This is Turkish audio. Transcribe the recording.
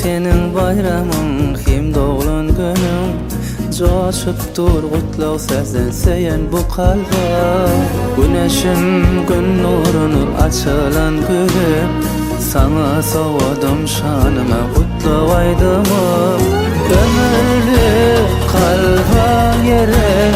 senin bayramın, hem doğulan günün. Coşupdur kutlaw sezen bu kalba. Güneşin gün nurunu açılan gülüm, sana soğudum şanıma kutlaw aydımı. Ömürlü kalba yere